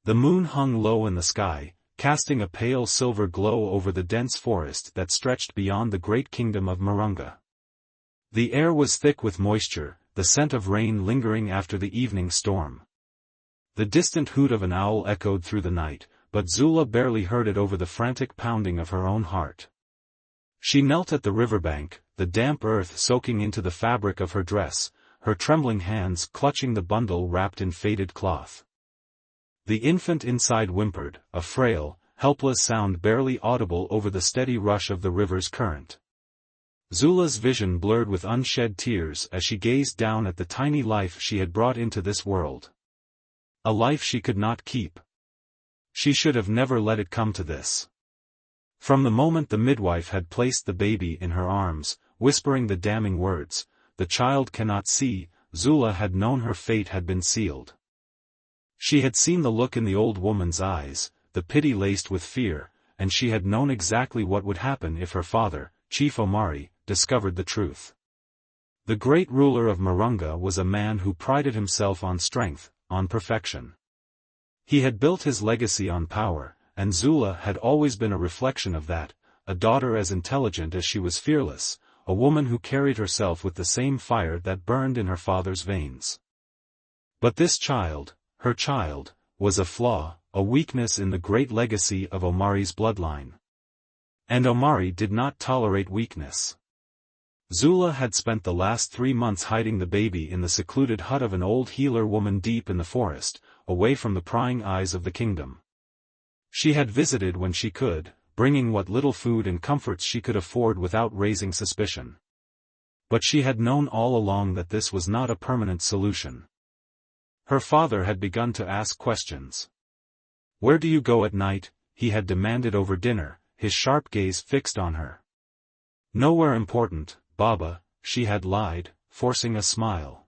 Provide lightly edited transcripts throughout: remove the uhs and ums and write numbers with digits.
The moon hung low in the sky, casting a pale silver glow over the dense forest that stretched beyond the great kingdom of Marunga. The air was thick with moisture, the scent of rain lingering after the evening storm. The distant hoot of an owl echoed through the night, but Zula barely heard it over the frantic pounding of her own heart. She knelt at the riverbank, the damp earth soaking into the fabric of her dress, her trembling hands clutching the bundle wrapped in faded cloth. The infant inside whimpered, a frail, helpless sound barely audible over the steady rush of the river's current. Zula's vision blurred with unshed tears as she gazed down at the tiny life she had brought into this world. A life she could not keep. She should have never let it come to this. From the moment the midwife had placed the baby in her arms, whispering the damning words, "The child cannot see," Zula had known her fate had been sealed. She had seen the look in the old woman's eyes, the pity laced with fear, and she had known exactly what would happen if her father, Chief Omari, discovered the truth. The great ruler of Marunga was a man who prided himself on strength, on perfection. He had built his legacy on power, and Zula had always been a reflection of that, a daughter as intelligent as she was fearless, a woman who carried herself with the same fire that burned in her father's veins. But this child, her child, was a flaw, a weakness in the great legacy of Omari's bloodline. And Omari did not tolerate weakness. Zula had spent the last 3 months hiding the baby in the secluded hut of an old healer woman deep in the forest, away from the prying eyes of the kingdom. She had visited when she could, bringing what little food and comforts she could afford without raising suspicion. But she had known all along that this was not a permanent solution. Her father had begun to ask questions. "Where do you go at night?" he had demanded over dinner, his sharp gaze fixed on her. "Nowhere important, Baba," she had lied, forcing a smile.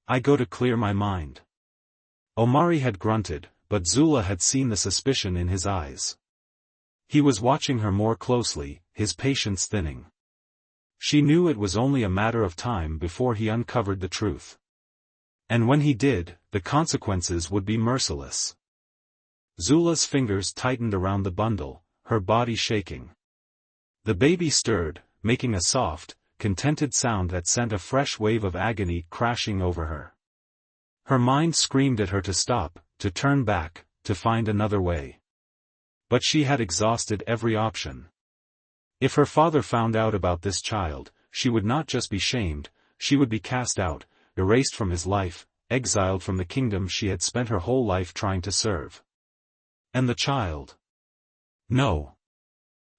"I go to clear my mind." Omari had grunted, but Zula had seen the suspicion in his eyes. He was watching her more closely, his patience thinning. She knew it was only a matter of time before he uncovered the truth. And when he did, the consequences would be merciless. Zula's fingers tightened around the bundle, her body shaking. The baby stirred, making a soft, contented sound that sent a fresh wave of agony crashing over her. Her mind screamed at her to stop, to turn back, to find another way. But she had exhausted every option. If her father found out about this child, she would not just be shamed, she would be cast out, erased from his life, exiled from the kingdom she had spent her whole life trying to serve. And the child? No.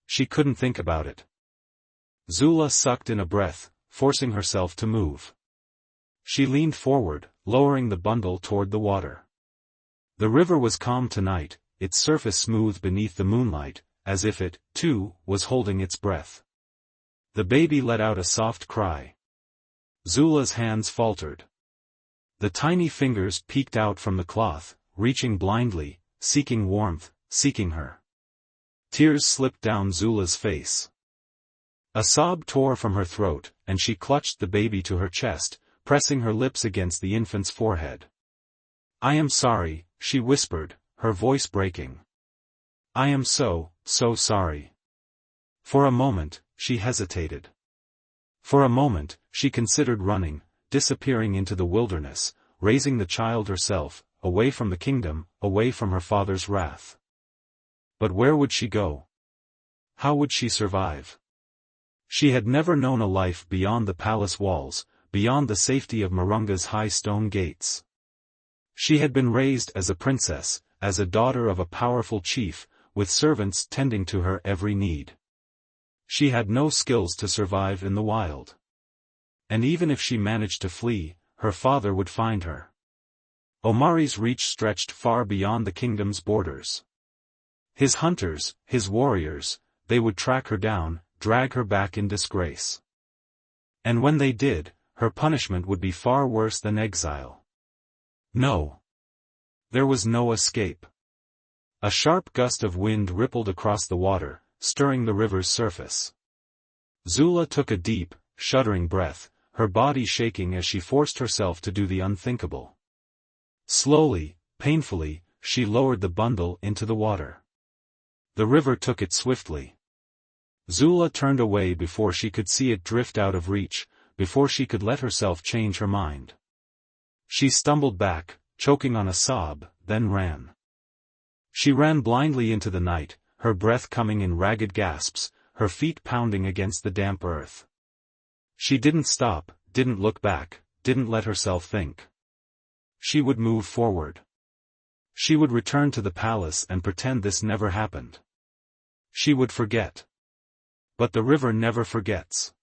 She couldn't think about it. Zula sucked in a breath, forcing herself to move. She leaned forward, lowering the bundle toward the water. The river was calm tonight, its surface smooth beneath the moonlight, as if it, too, was holding its breath. The baby let out a soft cry. Zula's hands faltered. The tiny fingers peeked out from the cloth, reaching blindly, seeking warmth, seeking her. Tears slipped down Zula's face. A sob tore from her throat, and she clutched the baby to her chest, pressing her lips against the infant's forehead. "I am sorry," she whispered, her voice breaking. "I am so sorry." For a moment, she hesitated. For a moment, she considered running, disappearing into the wilderness, raising the child herself, away from the kingdom, away from her father's wrath. But where would she go? How would she survive? She had never known a life beyond the palace walls, beyond the safety of Marunga's high stone gates. She had been raised as a princess, as a daughter of a powerful chief, with servants tending to her every need. She had no skills to survive in the wild. And even if she managed to flee, her father would find her. Omari's reach stretched far beyond the kingdom's borders. His hunters, his warriors, they would track her down, drag her back in disgrace. And when they did, her punishment would be far worse than exile. No. There was no escape. A sharp gust of wind rippled across the water, stirring the river's surface. Zula took a deep, shuddering breath, her body shaking as she forced herself to do the unthinkable. Slowly, painfully, she lowered the bundle into the water. The river took it swiftly. Zula turned away before she could see it drift out of reach, before she could let herself change her mind. She stumbled back, choking on a sob, then ran. She ran blindly into the night, her breath coming in ragged gasps, her feet pounding against the damp earth. She didn't stop, didn't look back, didn't let herself think. She would move forward. She would return to the palace and pretend this never happened. She would forget. But the river never forgets.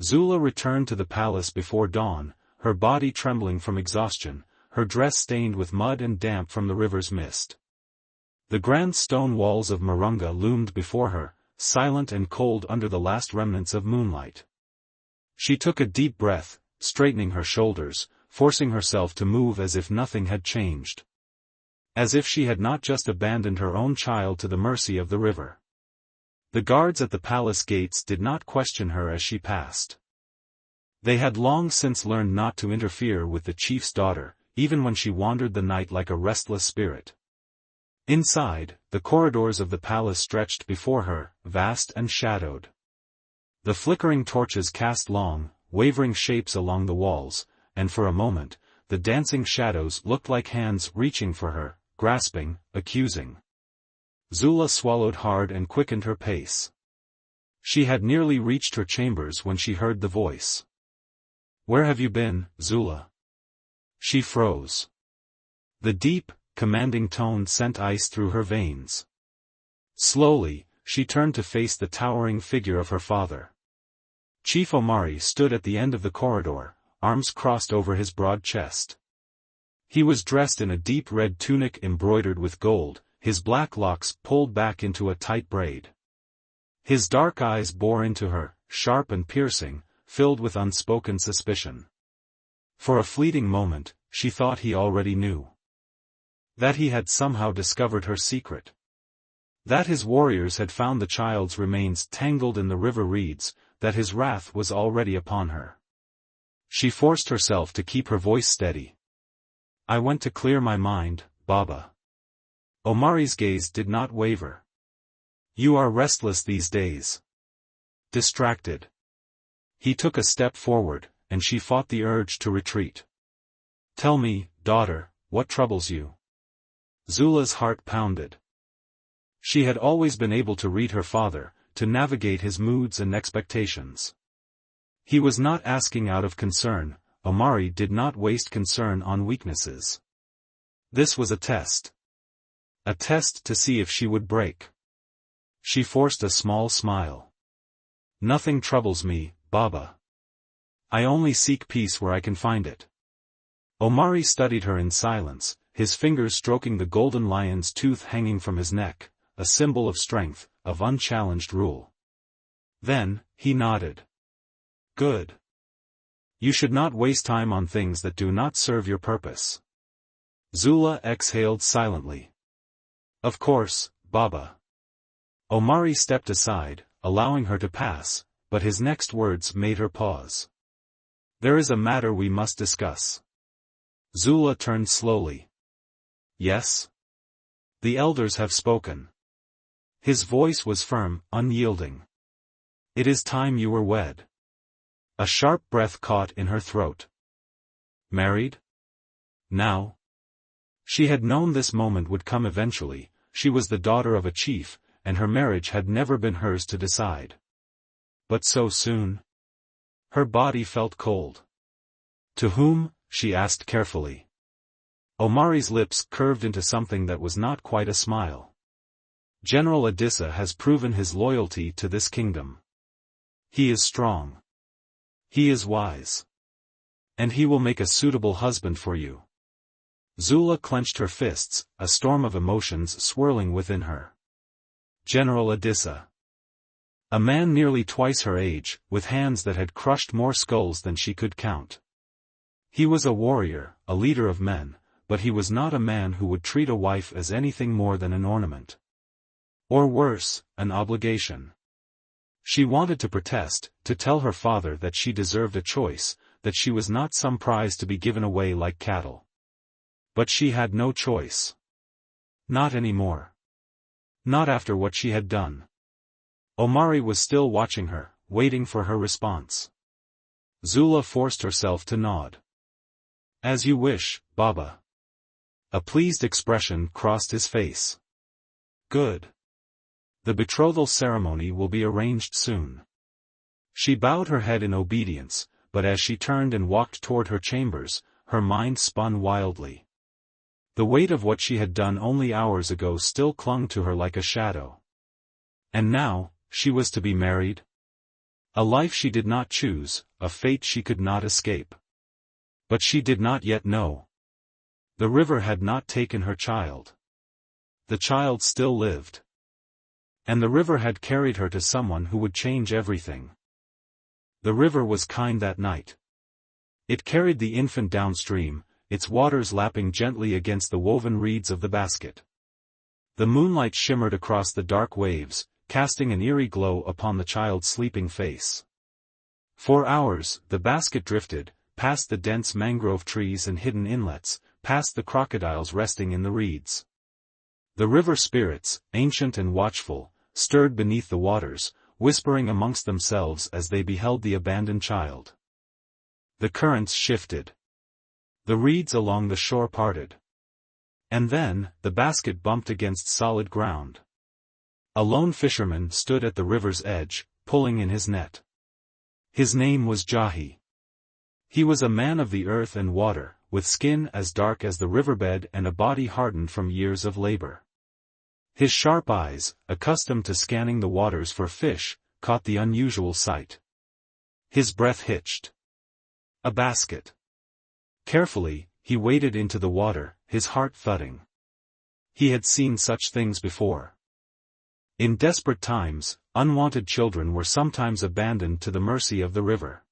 Zula returned to the palace before dawn, her body trembling from exhaustion, her dress stained with mud and damp from the river's mist. The grand stone walls of Marunga loomed before her, silent and cold under the last remnants of moonlight. She took a deep breath, straightening her shoulders, forcing herself to move as if nothing had changed. As if she had not just abandoned her own child to the mercy of the river. The guards at the palace gates did not question her as she passed. They had long since learned not to interfere with the chief's daughter, even when she wandered the night like a restless spirit. Inside, the corridors of the palace stretched before her, vast and shadowed. The flickering torches cast long, wavering shapes along the walls, and for a moment, the dancing shadows looked like hands reaching for her, grasping, accusing. Zula swallowed hard and quickened her pace. She had nearly reached her chambers when she heard the voice. "Where have you been, Zula?" She froze. The deep, commanding tone sent ice through her veins. Slowly, she turned to face the towering figure of her father. Chief Omari stood at the end of the corridor, arms crossed over his broad chest. He was dressed in a deep red tunic embroidered with gold, his black locks pulled back into a tight braid. His dark eyes bore into her, sharp and piercing, filled with unspoken suspicion. For a fleeting moment, she thought he already knew. That he had somehow discovered her secret. That his warriors had found the child's remains tangled in the river reeds, that his wrath was already upon her. She forced herself to keep her voice steady. "I went to clear my mind, Baba." Omari's gaze did not waver. "You are restless these days. Distracted." He took a step forward, and she fought the urge to retreat. "Tell me, daughter, what troubles you?" Zula's heart pounded. She had always been able to read her father, to navigate his moods and expectations. He was not asking out of concern, Omari did not waste concern on weaknesses. This was a test. A test to see if she would break. She forced a small smile. "Nothing troubles me, Baba. I only seek peace where I can find it." Omari studied her in silence, his fingers stroking the golden lion's tooth hanging from his neck, a symbol of strength, of unchallenged rule. Then, he nodded. "Good. You should not waste time on things that do not serve your purpose." Zula exhaled silently. "Of course, Baba." Omari stepped aside, allowing her to pass, but his next words made her pause. "There is a matter we must discuss." Zula turned slowly. "Yes?" "The elders have spoken." His voice was firm, unyielding. "It is time you were wed." A sharp breath caught in her throat. "Married? Now?" She had known this moment would come eventually. She was the daughter of a chief, and her marriage had never been hers to decide. But so soon? Her body felt cold. "To whom?" she asked carefully. Omari's lips curved into something that was not quite a smile. "General Adissa has proven his loyalty to this kingdom. He is strong. He is wise. And he will make a suitable husband for you." Zula clenched her fists, a storm of emotions swirling within her. General Adissa. A man nearly twice her age, with hands that had crushed more skulls than she could count. He was a warrior, a leader of men, but he was not a man who would treat a wife as anything more than an ornament. Or worse, an obligation. She wanted to protest, to tell her father that she deserved a choice, that she was not some prize to be given away like cattle. But she had no choice. Not anymore. Not after what she had done. Omari was still watching her, waiting for her response. Zula forced herself to nod. As you wish, Baba. A pleased expression crossed his face. Good. The betrothal ceremony will be arranged soon. She bowed her head in obedience, but as she turned and walked toward her chambers, her mind spun wildly. The weight of what she had done only hours ago still clung to her like a shadow. And now, she was to be married? A life she did not choose, a fate she could not escape. But she did not yet know. The river had not taken her child. The child still lived. And the river had carried her to someone who would change everything. The river was kind that night. It carried the infant downstream, its waters lapping gently against the woven reeds of the basket. The moonlight shimmered across the dark waves, casting an eerie glow upon the child's sleeping face. For hours, the basket drifted, past the dense mangrove trees and hidden inlets, past the crocodiles resting in the reeds. The river spirits, ancient and watchful, stirred beneath the waters, whispering amongst themselves as they beheld the abandoned child. The currents shifted. The reeds along the shore parted. And then, the basket bumped against solid ground. A lone fisherman stood at the river's edge, pulling in his net. His name was Jahi. He was a man of the earth and water, with skin as dark as the riverbed and a body hardened from years of labor. His sharp eyes, accustomed to scanning the waters for fish, caught the unusual sight. His breath hitched. A basket. Carefully, he waded into the water, his heart thudding. He had seen such things before. In desperate times, unwanted children were sometimes abandoned to the mercy of the river.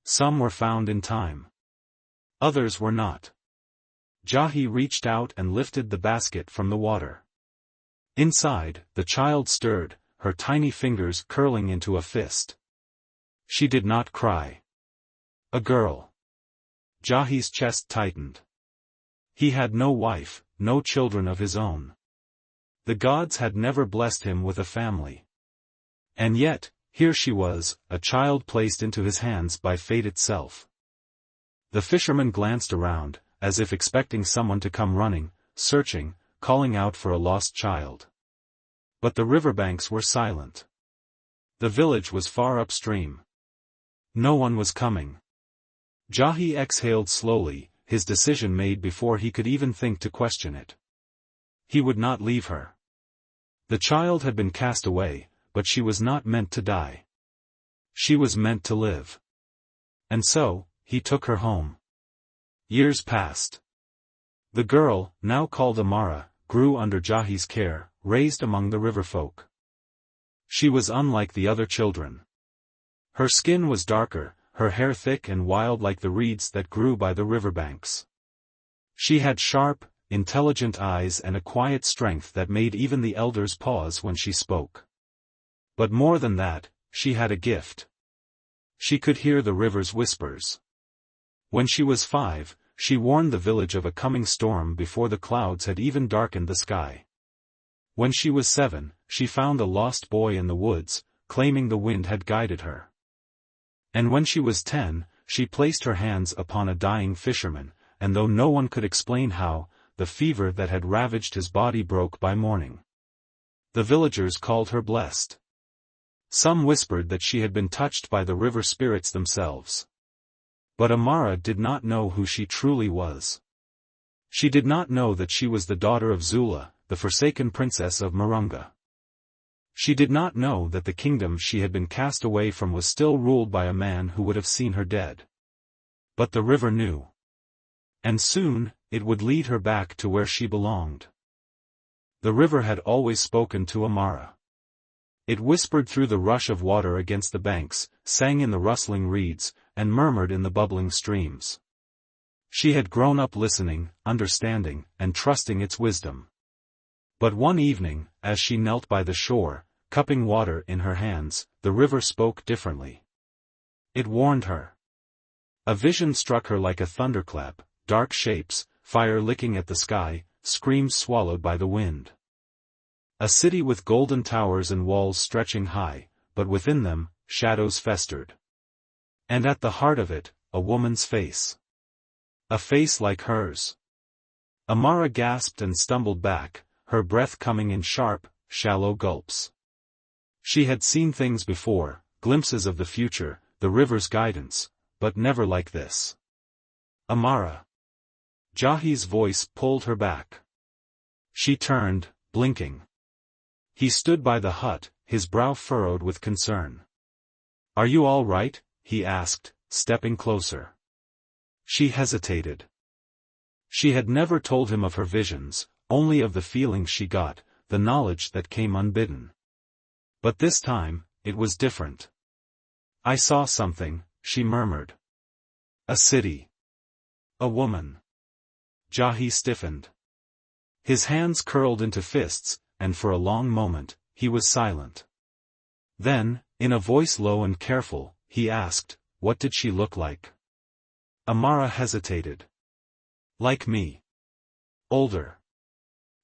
Some were found in time. Others were not. Jahi reached out and lifted the basket from the water. Inside, the child stirred, her tiny fingers curling into a fist. She did not cry. A girl. Jahi's chest tightened. He had no wife, no children of his own. The gods had never blessed him with a family. And yet, here she was, a child placed into his hands by fate itself. The fisherman glanced around, as if expecting someone to come running, searching, calling out for a lost child. But the riverbanks were silent. The village was far upstream. No one was coming. Jahi exhaled slowly, his decision made before he could even think to question it. He would not leave her. The child had been cast away, but she was not meant to die. She was meant to live. And so, he took her home. Years passed. The girl, now called Amara, grew under Jahi's care, raised among the river folk. She was unlike the other children. Her skin was darker, her hair thick and wild like the reeds that grew by the riverbanks. She had sharp, intelligent eyes and a quiet strength that made even the elders pause when she spoke. But more than that, she had a gift. She could hear the river's whispers. When she was 5, she warned the village of a coming storm before the clouds had even darkened the sky. When she was 7, she found a lost boy in the woods, claiming the wind had guided her. And when she was 10, she placed her hands upon a dying fisherman, and though no one could explain how, the fever that had ravaged his body broke by morning. The villagers called her blessed. Some whispered that she had been touched by the river spirits themselves. But Amara did not know who she truly was. She did not know that she was the daughter of Zula, the forsaken princess of Marunga. She did not know that the kingdom she had been cast away from was still ruled by a man who would have seen her dead. But the river knew. And soon, it would lead her back to where she belonged. The river had always spoken to Amara. It whispered through the rush of water against the banks, sang in the rustling reeds, and murmured in the bubbling streams. She had grown up listening, understanding, and trusting its wisdom. But one evening, as she knelt by the shore, cupping water in her hands, the river spoke differently. It warned her. A vision struck her like a thunderclap, dark shapes, fire licking at the sky, screams swallowed by the wind. A city with golden towers and walls stretching high, but within them, shadows festered. And at the heart of it, a woman's face. A face like hers. Amara gasped and stumbled back, her breath coming in sharp, shallow gulps. She had seen things before, glimpses of the future, the river's guidance, but never like this. Amara. Jahi's voice pulled her back. She turned, blinking. He stood by the hut, his brow furrowed with concern. "Are you all right?" he asked, stepping closer. She hesitated. She had never told him of her visions, only of the feelings she got, the knowledge that came unbidden. But this time, it was different. "I saw something," she murmured. "A city. A woman." Jahi stiffened. His hands curled into fists, and for a long moment, he was silent. Then, in a voice low and careful, he asked, "What did she look like?" Amara hesitated. "Like me. Older."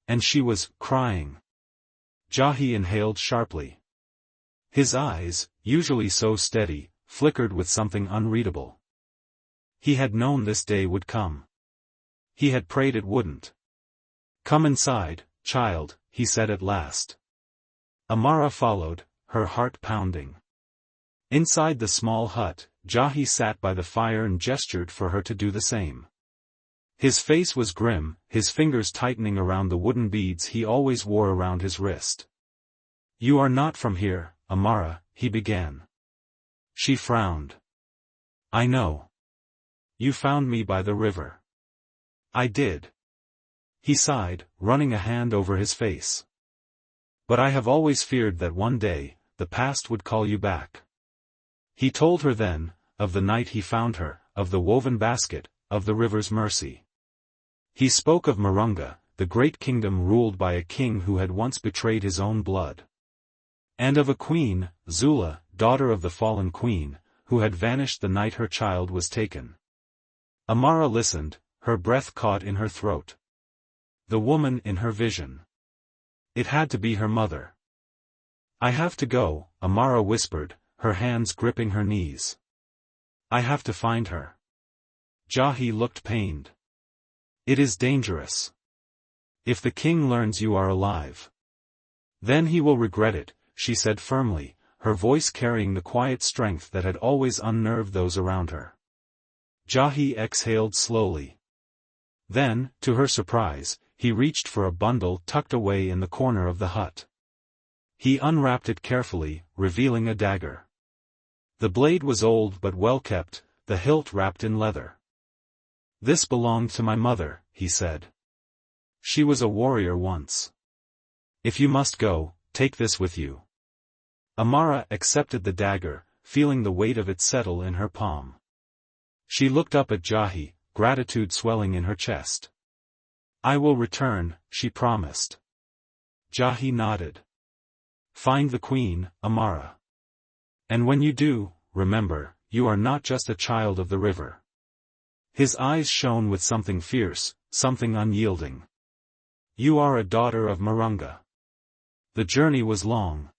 "And she was crying." Jahi inhaled sharply. His eyes, usually so steady, flickered with something unreadable. He had known this day would come. He had prayed it wouldn't. "Come inside, child," he said at last. Amara followed, her heart pounding. Inside the small hut, Jahi sat by the fire and gestured for her to do the same. His face was grim, his fingers tightening around the wooden beads he always wore around his wrist. "You are not from here, Amara," he began. She frowned. "I know. You found me by the river." "I did." He sighed, running a hand over his face. "But I have always feared that one day, the past would call you back." He told her then, of the night he found her, of the woven basket, of the river's mercy. He spoke of Marunga, the great kingdom ruled by a king who had once betrayed his own blood. And of a queen, Zula, daughter of the fallen queen, who had vanished the night her child was taken. Amara listened, her breath caught in her throat. The woman in her vision. It had to be her mother. "I have to go," Amara whispered, her hands gripping her knees. "I have to find her." Jahi looked pained. "It is dangerous. If the king learns you are alive, then he will regret it," she said firmly, her voice carrying the quiet strength that had always unnerved those around her. Jahi exhaled slowly. Then, to her surprise, he reached for a bundle tucked away in the corner of the hut. He unwrapped it carefully, revealing a dagger. The blade was old but well kept, the hilt wrapped in leather. "This belonged to my mother," he said. "She was a warrior once. If you must go, take this with you." Amara accepted the dagger, feeling the weight of it settle in her palm. She looked up at Jahi, gratitude swelling in her chest. "I will return," she promised. Jahi nodded. "Find the queen, Amara. And when you do, remember, you are not just a child of the river." His eyes shone with something fierce, something unyielding. "You are a daughter of Marunga." The journey was long.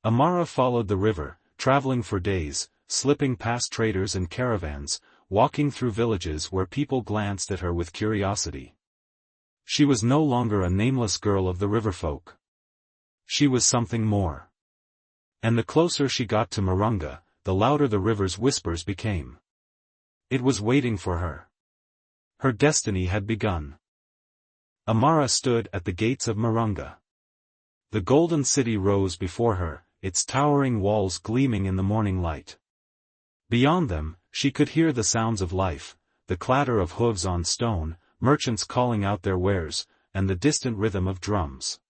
Amara followed the river, traveling for days, slipping past traders and caravans, walking through villages where people glanced at her with curiosity. She was no longer a nameless girl of the riverfolk. She was something more. And the closer she got to Marunga, the louder the river's whispers became. It was waiting for her. Her destiny had begun. Amara stood at the gates of Marunga. The golden city rose before her, its towering walls gleaming in the morning light. Beyond them, she could hear the sounds of life, the clatter of hooves on stone, merchants calling out their wares, and the distant rhythm of drums.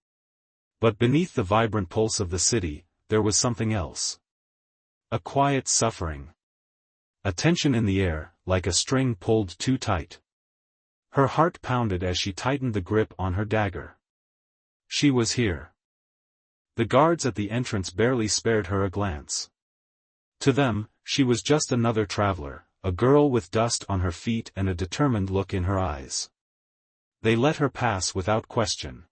But beneath the vibrant pulse of the city, there was something else. A quiet suffering. A tension in the air, like a string pulled too tight. Her heart pounded as she tightened the grip on her dagger. She was here. The guards at the entrance barely spared her a glance. To them, she was just another traveler, a girl with dust on her feet and a determined look in her eyes. They let her pass without question.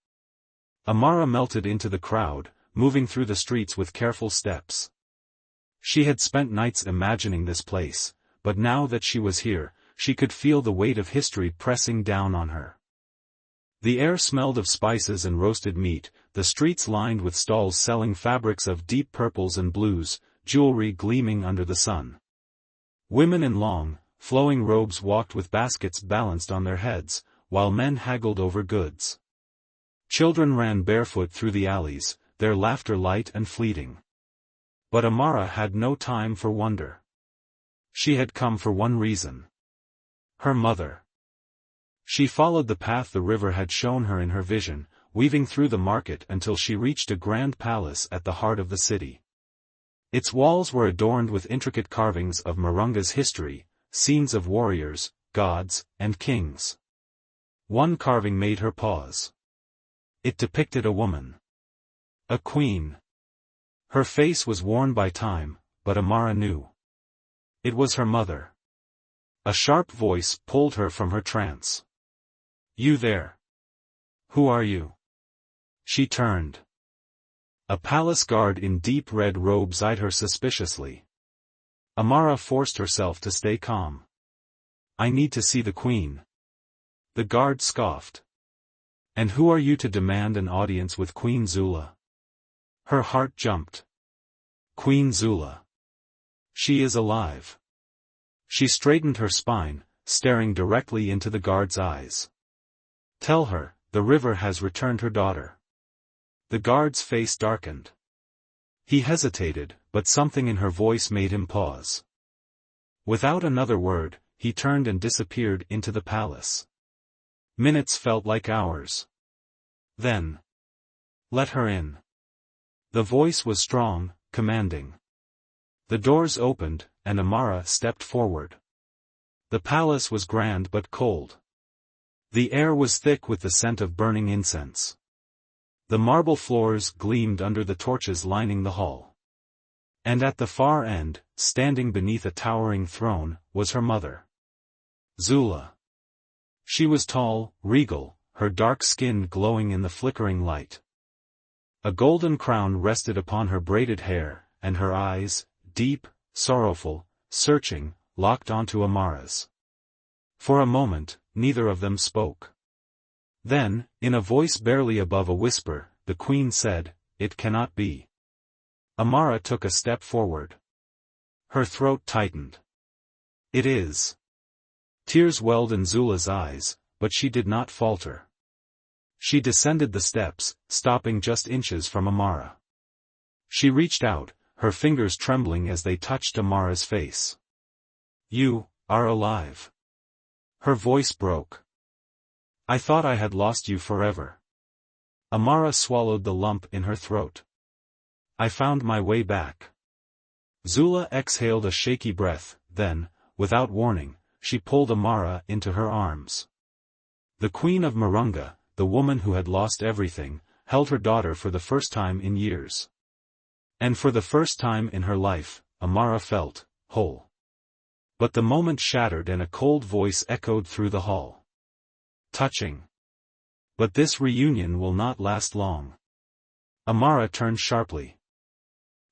Amara melted into the crowd, moving through the streets with careful steps. She had spent nights imagining this place, but now that she was here, she could feel the weight of history pressing down on her. The air smelled of spices and roasted meat, the streets lined with stalls selling fabrics of deep purples and blues, jewelry gleaming under the sun. Women in long, flowing robes walked with baskets balanced on their heads, while men haggled over goods. Children ran barefoot through the alleys, their laughter light and fleeting. But Amara had no time for wonder. She had come for one reason. Her mother. She followed the path the river had shown her in her vision, weaving through the market until she reached a grand palace at the heart of the city. Its walls were adorned with intricate carvings of Marunga's history, scenes of warriors, gods, and kings. One carving made her pause. It depicted a woman. A queen. Her face was worn by time, but Amara knew. It was her mother. A sharp voice pulled her from her trance. "You there? Who are you?" She turned. A palace guard in deep red robes eyed her suspiciously. Amara forced herself to stay calm. "I need to see the queen." The guard scoffed. "And who are you to demand an audience with Queen Zula?" Her heart jumped. Queen Zula. She is alive. She straightened her spine, staring directly into the guard's eyes. "Tell her, the river has returned her daughter." The guard's face darkened. He hesitated, but something in her voice made him pause. Without another word, he turned and disappeared into the palace. Minutes felt like hours. Then, "Let her in." The voice was strong, commanding. The doors opened, and Amara stepped forward. The palace was grand but cold. The air was thick with the scent of burning incense. The marble floors gleamed under the torches lining the hall. And at the far end, standing beneath a towering throne, was her mother. Zula. She was tall, regal, her dark skin glowing in the flickering light. A golden crown rested upon her braided hair, and her eyes, deep, sorrowful, searching, locked onto Amara's. For a moment, neither of them spoke. Then, in a voice barely above a whisper, the queen said, "It cannot be." Amara took a step forward. Her throat tightened. "It is." Tears welled in Zula's eyes, but she did not falter. She descended the steps, stopping just inches from Amara. She reached out, her fingers trembling as they touched Amara's face. "You are alive." Her voice broke. "I thought I had lost you forever." Amara swallowed the lump in her throat. "I found my way back." Zula exhaled a shaky breath, then, without warning, she pulled Amara into her arms. The Queen of Marunga, the woman who had lost everything, held her daughter for the first time in years. And for the first time in her life, Amara felt whole. But the moment shattered and a cold voice echoed through the hall. "Touching. But this reunion will not last long." Amara turned sharply.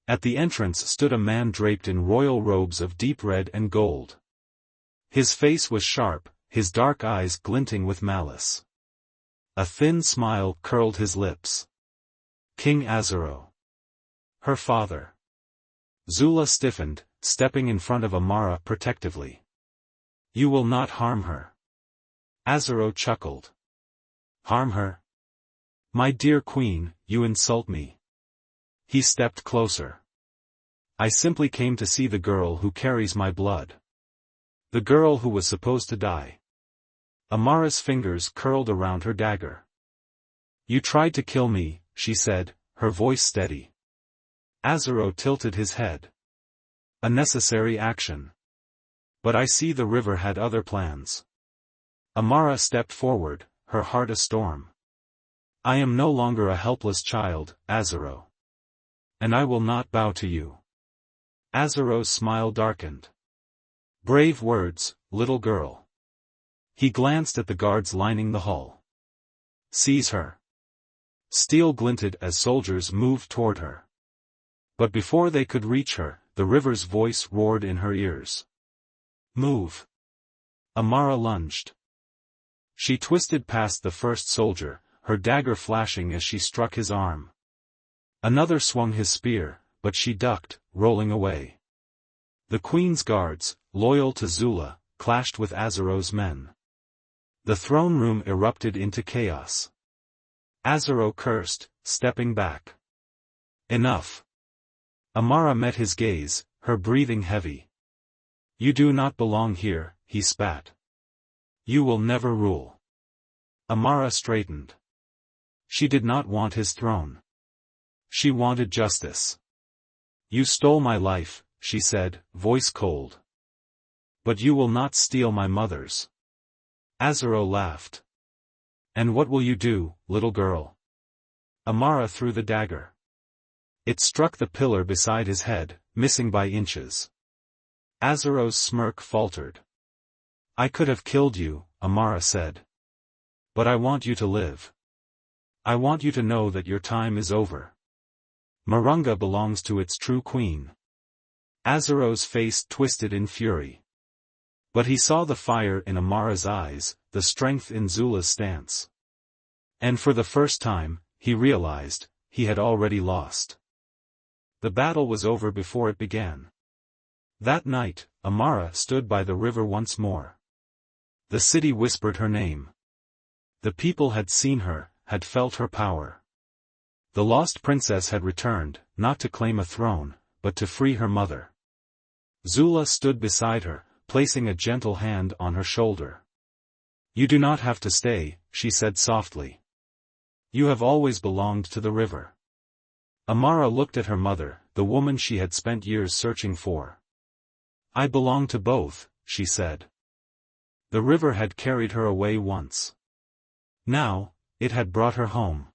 At the entrance stood a man draped in royal robes of deep red and gold. His face was sharp, his dark eyes glinting with malice. A thin smile curled his lips. "King Azaro." Her father. Zula stiffened, stepping in front of Amara protectively. "You will not harm her." Azaro chuckled. "Harm her? My dear queen, you insult me." He stepped closer. "I simply came to see the girl who carries my blood. The girl who was supposed to die." Amara's fingers curled around her dagger. "You tried to kill me," she said, her voice steady. Azaro tilted his head. "A necessary action. But I see the river had other plans." Amara stepped forward, her heart a storm. "I am no longer a helpless child, Azaro. And I will not bow to you." Azaro's smile darkened. "Brave words, little girl." He glanced at the guards lining the hall. Seize her. Steel glinted as soldiers moved toward her. But before they could reach her, the river's voice roared in her ears. Move. Amara lunged. She twisted past the first soldier, her dagger flashing as she struck his arm. Another swung his spear, but she ducked, rolling away. The queen's guards, loyal to Zula, clashed with Azaro's men. The throne room erupted into chaos. Azaro cursed, stepping back. Enough. Amara met his gaze, her breathing heavy. You do not belong here, he spat. You will never rule. Amara straightened. She did not want his throne. She wanted justice. You stole my life, she said, voice cold. But you will not steal my mother's. Azaro laughed. And what will you do, little girl? Amara threw the dagger. It struck the pillar beside his head, missing by inches. Azaro's smirk faltered. I could have killed you, Amara said. But I want you to live. I want you to know that your time is over. Marunga belongs to its true queen. Azaro's face twisted in fury. But he saw the fire in Amara's eyes, the strength in Zula's stance. And for the first time, he realized, he had already lost. The battle was over before it began. That night, Amara stood by the river once more. The city whispered her name. The people had seen her, had felt her power. The lost princess had returned, not to claim a throne, but to free her mother. Zula stood beside her, placing a gentle hand on her shoulder. You do not have to stay, she said softly. You have always belonged to the river. Amara looked at her mother, the woman she had spent years searching for. I belong to both, she said. The river had carried her away once. Now, it had brought her home.